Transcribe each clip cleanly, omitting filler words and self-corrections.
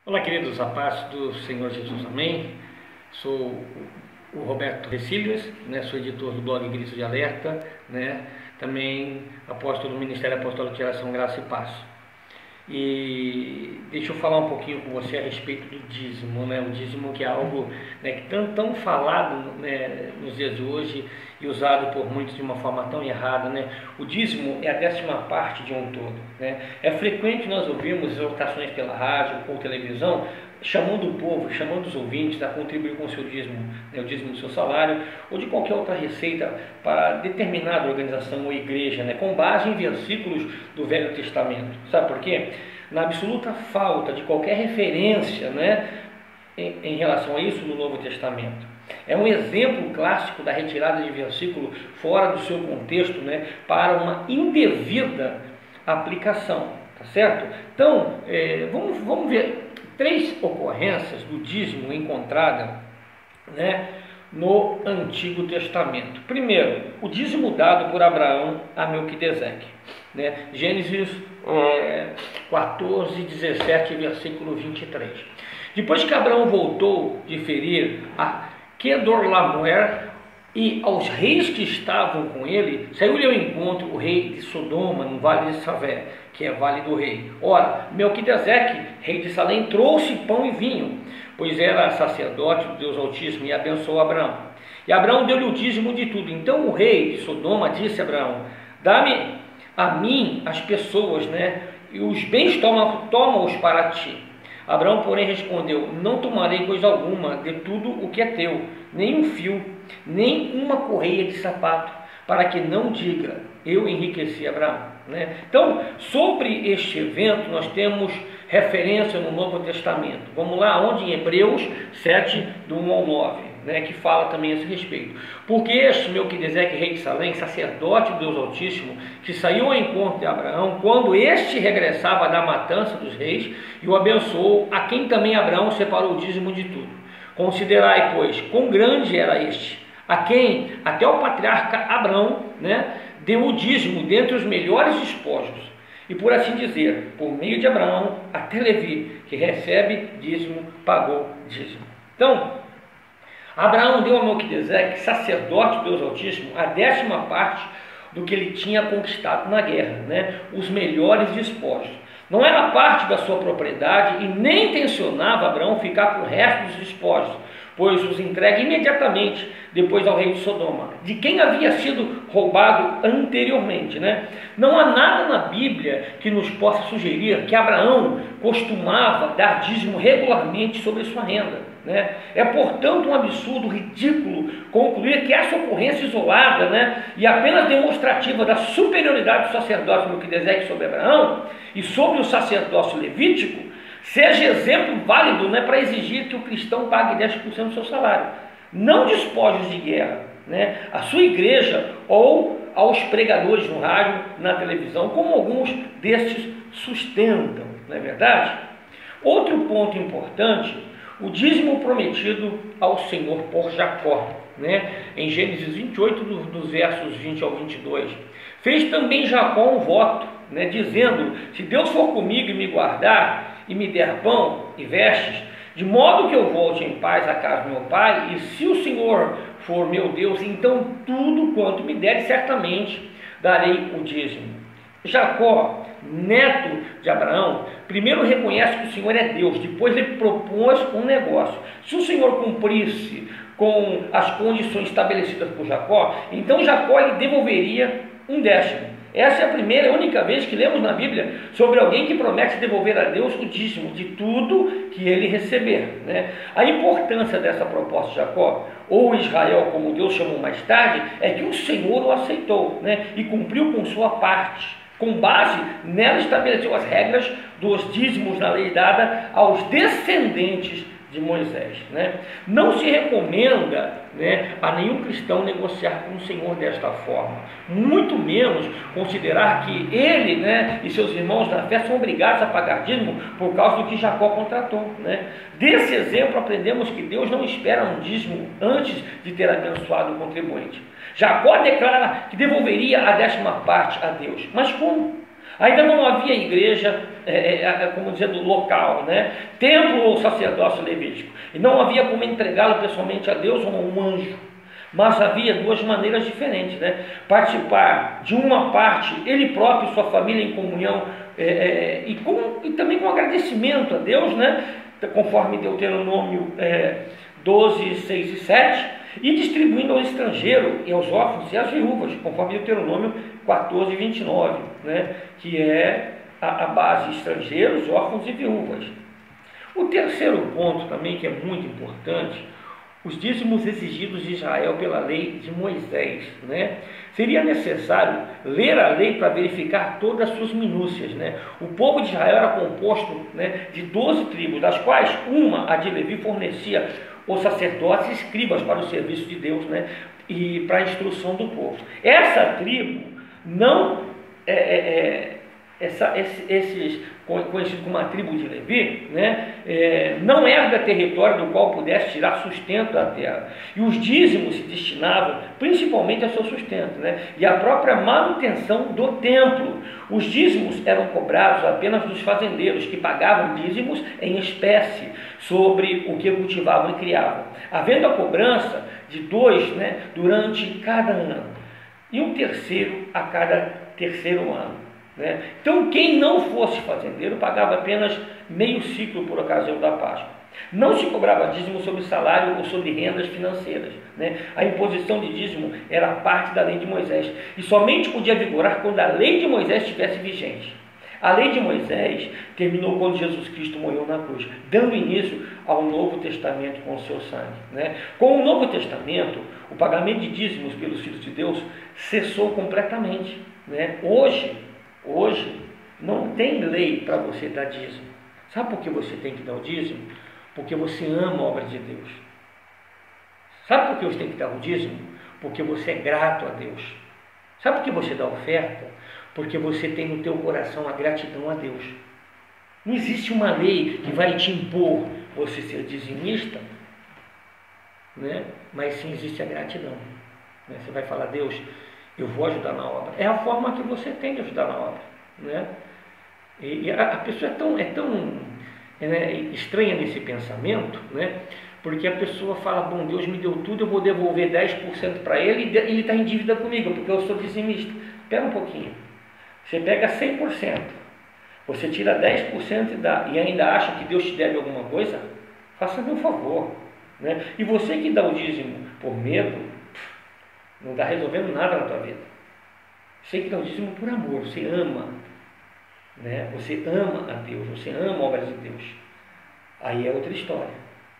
Olá, queridos, a paz do Senhor Jesus, amém? Sou o Roberto Recílios, sou editor do blog Grito de Alerta, também apóstolo do Ministério Apostólico de Geração Graça e Paz. E deixa eu falar um pouquinho com você a respeito do dízimo, o dízimo que é algo que tão falado nos dias de hoje e usado por muitos de uma forma tão errada. O dízimo é a 10ª parte de um todo. É frequente nós ouvirmos exortações pela rádio ou televisão chamando o povo, chamando os ouvintes a contribuir com o seu dízimo, o dízimo do seu salário ou de qualquer outra receita para determinada organização ou igreja, com base em versículos do Velho Testamento. Sabe por quê? Na absoluta falta de qualquer referência em relação a isso no Novo Testamento. É um exemplo clássico da retirada de versículo fora do seu contexto, para uma indevida aplicação, tá certo? Então, vamos ver 3 ocorrências do dízimo encontrada no Antigo Testamento. Primeiro, o dízimo dado por Abraão a Melquisedeque. Gênesis 14, 17, versículo 23. Depois que Abraão voltou de ferir a Quedorlaomer e aos reis que estavam com ele, saiu-lhe ao encontro o rei de Sodoma, no vale de Savé, que é vale do rei. Ora, Melquisedeque, rei de Salém, trouxe pão e vinho, pois era sacerdote do Deus Altíssimo, e abençoou Abraão. E Abraão deu-lhe o dízimo de tudo. Então o rei de Sodoma disse a Abraão: dá-me a mim as pessoas, e os bens toma-os para ti. Abraão, porém, respondeu: não tomarei coisa alguma de tudo o que é teu, nem um fio, nem uma correia de sapato, para que não diga, eu enriqueci Abraão. Então, sobre este evento, nós temos referência no Novo Testamento. Vamos lá, onde em Hebreus 7, do 1 ao 9, que fala também a esse respeito. Porque este Melquisedeque, rei de Salém, sacerdote do Deus Altíssimo, que saiu ao encontro de Abraão, quando este regressava da matança dos reis, e o abençoou, a quem também Abraão separou o dízimo de tudo. Considerai, pois, quão grande era este, a quem até o patriarca Abraão deu o dízimo dentre os melhores despojos, e por assim dizer, por meio de Abraão, até Levi, que recebe dízimo, pagou dízimo. Então, Abraão deu a Melquisedeque, sacerdote do Deus Altíssimo, a 10ª parte do que ele tinha conquistado na guerra, os melhores despojos. Não era parte da sua propriedade e nem intencionava Abraão ficar com o resto dos despojos, pois os entrega imediatamente depois ao rei de Sodoma, de quem havia sido roubado anteriormente. Não há nada na Bíblia que nos possa sugerir que Abraão costumava dar dízimo regularmente sobre sua renda. É, portanto, um absurdo, ridículo concluir que essa ocorrência isolada e apenas demonstrativa da superioridade do sacerdócio Melquisedeque sobre Abraão e sobre o sacerdócio levítico seja exemplo válido para exigir que o cristão pague 10% do seu salário, não despojos de guerra, à sua igreja ou aos pregadores no rádio, na televisão, como alguns destes sustentam, não é verdade? Outro ponto importante: o dízimo prometido ao Senhor por Jacó, em Gênesis 28, dos versos 20 ao 22. Fez também Jacó um voto, dizendo: se Deus for comigo e me guardar, e me der pão e vestes, de modo que eu volte em paz à casa do meu pai, e se o Senhor for meu Deus, então tudo quanto me der, certamente darei o dízimo. Jacó, neto de Abraão, primeiro reconhece que o Senhor é Deus, depois ele propôs um negócio. Se o Senhor cumprisse com as condições estabelecidas por Jacó, então Jacó lhe devolveria um 10º. Essa é a primeira e única vez que lemos na Bíblia sobre alguém que promete devolver a Deus o dízimo de tudo que ele receber. A importância dessa proposta de Jacó, ou Israel, como Deus chamou mais tarde, é que o Senhor o aceitou e cumpriu com sua parte. Com base nela, estabeleceu as regras dos dízimos na lei dada aos descendentes de Moisés. Não se recomenda a nenhum cristão negociar com o Senhor desta forma, muito menos considerar que ele e seus irmãos na fé são obrigados a pagar dízimo por causa do que Jacó contratou. Desse exemplo aprendemos que Deus não espera um dízimo antes de ter abençoado o contribuinte. Jacó declara que devolveria a 10ª parte a Deus, mas como? Ainda não havia igreja, como dizendo, local, né? Templo ou sacerdócio levítico. E não havia como entregá-lo pessoalmente a Deus ou a um anjo. Mas havia duas maneiras diferentes, né? Participar de uma parte, ele próprio e sua família em comunhão, e também com agradecimento a Deus, né? Conforme Deuteronômio 12, 6 e 7, e distribuindo ao estrangeiro e aos órfãos e às viúvas, conforme Deuteronômio 14, 29, né? Que é a base: estrangeiros, órfãos e viúvas. O terceiro ponto também, que é muito importante, os dízimos exigidos de Israel pela lei de Moisés, né? Seria necessário ler a lei para verificar todas as suas minúcias, né? O povo de Israel era composto, né, de 12 tribos, das quais uma, a de Levi, fornecia os sacerdotes e escribas para o serviço de Deus, né, e para a instrução do povo. Essa tribo não esses conhecidos como a tribo de Levi, né, não herda território do qual pudesse tirar sustento da terra. E os dízimos se destinavam principalmente ao seu sustento, né, e à própria manutenção do templo. Os dízimos eram cobrados apenas dos fazendeiros, que pagavam dízimos em espécie sobre o que cultivavam e criavam, havendo a cobrança de 2, né, durante cada ano, e um terceiro a cada terceiro ano. Então, quem não fosse fazendeiro pagava apenas meio ciclo por ocasião da Páscoa. Não se cobrava dízimo sobre salário ou sobre rendas financeiras, né? A imposição de dízimo era parte da lei de Moisés e somente podia vigorar quando a lei de Moisés estivesse vigente. A lei de Moisés terminou quando Jesus Cristo morreu na cruz, dando início ao Novo Testamento com o seu sangue, né? Com o Novo Testamento, o pagamento de dízimos pelos filhos de Deus cessou completamente, né? Hoje não tem lei para você dar dízimo. Sabe por que você tem que dar o dízimo? Porque você ama a obra de Deus. Sabe por que você tem que dar o dízimo? Porque você é grato a Deus. Sabe por que você dá oferta? Porque você tem no teu coração a gratidão a Deus. Não existe uma lei que vai te impor você ser dizimista, né? Mas sim existe a gratidão, né? Você vai falar: Deus, eu vou ajudar na obra. É a forma que você tem de ajudar na obra, né? E a pessoa é tão estranha nesse pensamento, né? Porque a pessoa fala: bom, Deus me deu tudo, eu vou devolver 10% para ele, e ele está em dívida comigo, porque eu sou dizimista. Espera um pouquinho. Você pega 100%, você tira 10% e ainda acha que Deus te deve alguma coisa? Faça-me um favor, né? E você que dá o dízimo por medo, não está resolvendo nada na tua vida. Você que dá o dízimo por amor, você ama, né? Você ama a Deus, você ama a obra de Deus. Aí é outra história,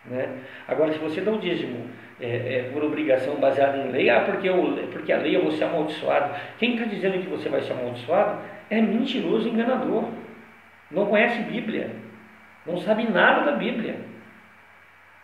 né? Agora, se você dá o dízimo por obrigação baseada em lei, porque a lei eu vou ser amaldiçoado. Quem está dizendo que você vai ser amaldiçoado é mentiroso e enganador. Não conhece Bíblia, não sabe nada da Bíblia.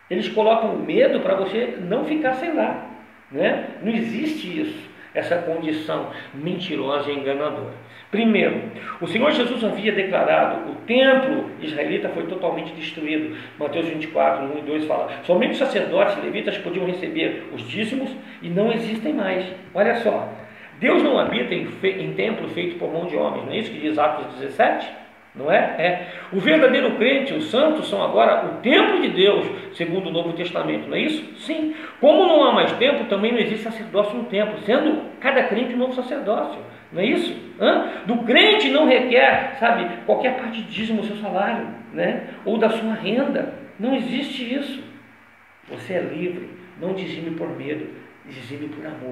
Eles colocam medo para você não ficar sem lá, né? Não existe isso, essa condição mentirosa e enganadora. Primeiro, o Senhor Jesus havia declarado: o templo israelita foi totalmente destruído. Mateus 24, 1 e 2 fala: somente os sacerdotes e levitas podiam receber os dízimos e não existem mais. Olha só, Deus não habita em templo feito por mão de homens, não é isso que diz Atos 17? Não é? O verdadeiro crente, os santos, são agora o templo de Deus, segundo o Novo Testamento, não é isso? Sim. Como não há mais templo, também não existe sacerdócio no templo, sendo cada crente um novo sacerdócio, não é isso? Do crente não requer, sabe, qualquer parte de dízimo do seu salário, né? Ou da sua renda. Não existe isso. Você é livre, não dizime por medo, dizime por amor.